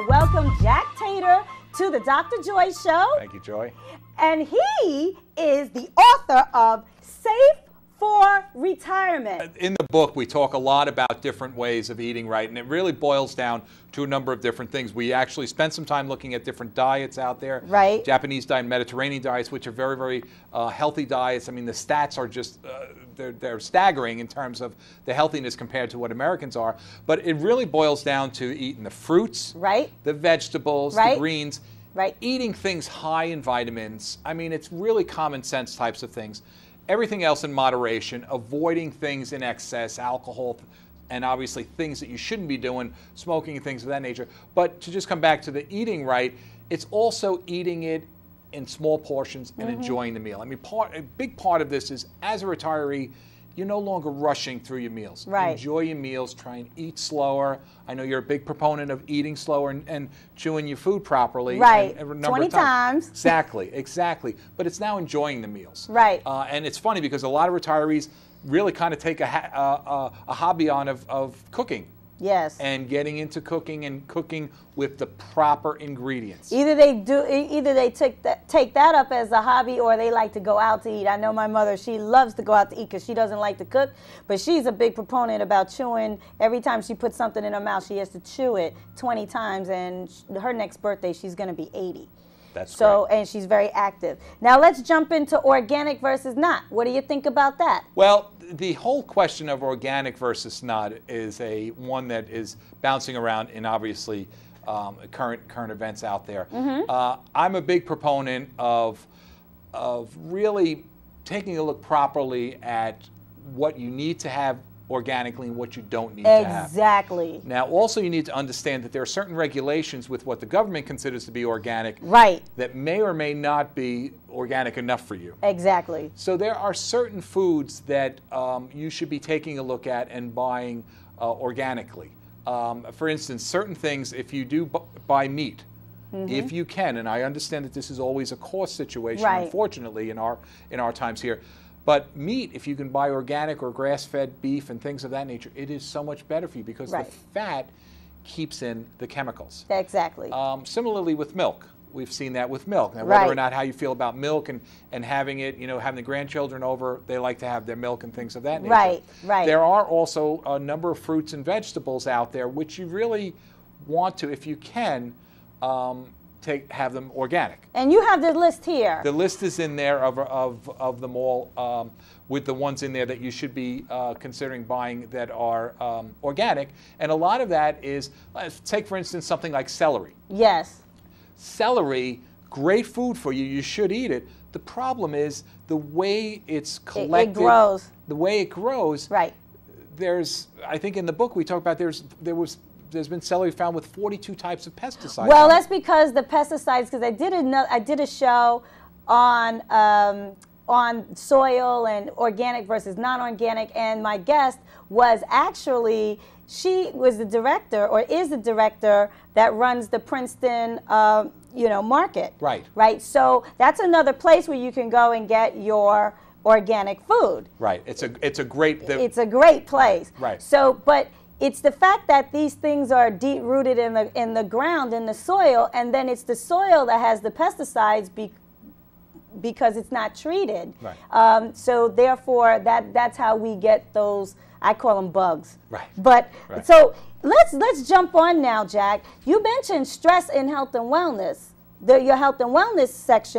to welcome Jack Tatar to the Dr. Joy Show. Thank you, Joy. And he is the author of Safe for Retirement. In the book, we talk a lot about different ways of eating right, and it really boils down to a number of different things. We actually spent some time looking at different diets out there. Right. Japanese diet, Mediterranean diets, which are very, very healthy diets. I mean, the stats are just, they're staggering in terms of the healthiness compared to what Americans are. But it really boils down to eating the fruits, right, the vegetables, right, the greens, right, eating things high in vitamins. I mean, it's really common sense types of things. Everything else in moderation, avoiding things in excess, alcohol, and obviously things that you shouldn't be doing, smoking and things of that nature. But to just come back to the eating right, it's also eating it in small portions and enjoying the meal. I mean, a big part of this is, as a retiree, you're no longer rushing through your meals. Right. Enjoy your meals, try and eat slower. I know you're a big proponent of eating slower and chewing your food properly. Right, a number 20 of times. Exactly, exactly. But it's now enjoying the meals. Right. And it's funny because a lot of retirees really kind of take a hobby on of cooking. Yes. And getting into cooking and cooking with the proper ingredients. Either they take that up as a hobby, or they like to go out to eat. I know my mother, she loves to go out to eat because she doesn't like to cook, but she's a big proponent about chewing. Every time she puts something in her mouth, she has to chew it 20 times, and her next birthday, she's going to be 80. That's so great. And she's very active. Now let's jump into organic versus not. What do you think about that? Well, the whole question of organic versus not is one that is bouncing around in obviously current events out there. I'm a big proponent of really taking a look properly at what you need to have organically and what you don't need to have. Exactly. Now, also you need to understand that there are certain regulations with what the government considers to be organic, right, that may or may not be organic enough for you. Exactly. So there are certain foods that you should be taking a look at and buying organically. For instance, certain things, if you do buy meat, if you can, and I understand that this is always a cost situation, right, unfortunately, in our times here. But meat, if you can buy organic or grass-fed beef and things of that nature, it is so much better for you because the fat keeps in the chemicals. Exactly. Similarly with milk. We've seen that with milk. Now, whether or not how you feel about milk and having it, having the grandchildren over, they like to have their milk and things of that nature. Right, right. There are also a number of fruits and vegetables out there which you really want to, if you can, have them organic. And you have the list here. The list is in there of them all, with the ones in there that you should be considering buying that are organic. And a lot of that is, take for instance something like celery. Yes. Celery, great food for you. You should eat it. The problem is the way it's collected. It grows. The way it grows. Right. I think in the book we talk about there's been celery found with 42 types of pesticides. Well, that's because the pesticides, because I did a show on soil and organic versus non-organic, and my guest was actually, she was the director, or is the director, that runs the Princeton market. Right. Right. So that's another place where you can go and get your organic food. Right. It's a great place. Right. So, but it's the fact that these things are deep rooted in the ground, in the soil, and then it's the soil that has the pesticides because it's not treated. Right. So therefore, that's how we get those, I call them bugs. Right. But so let's jump on now, Jack. You mentioned stress in health and wellness, your health and wellness section.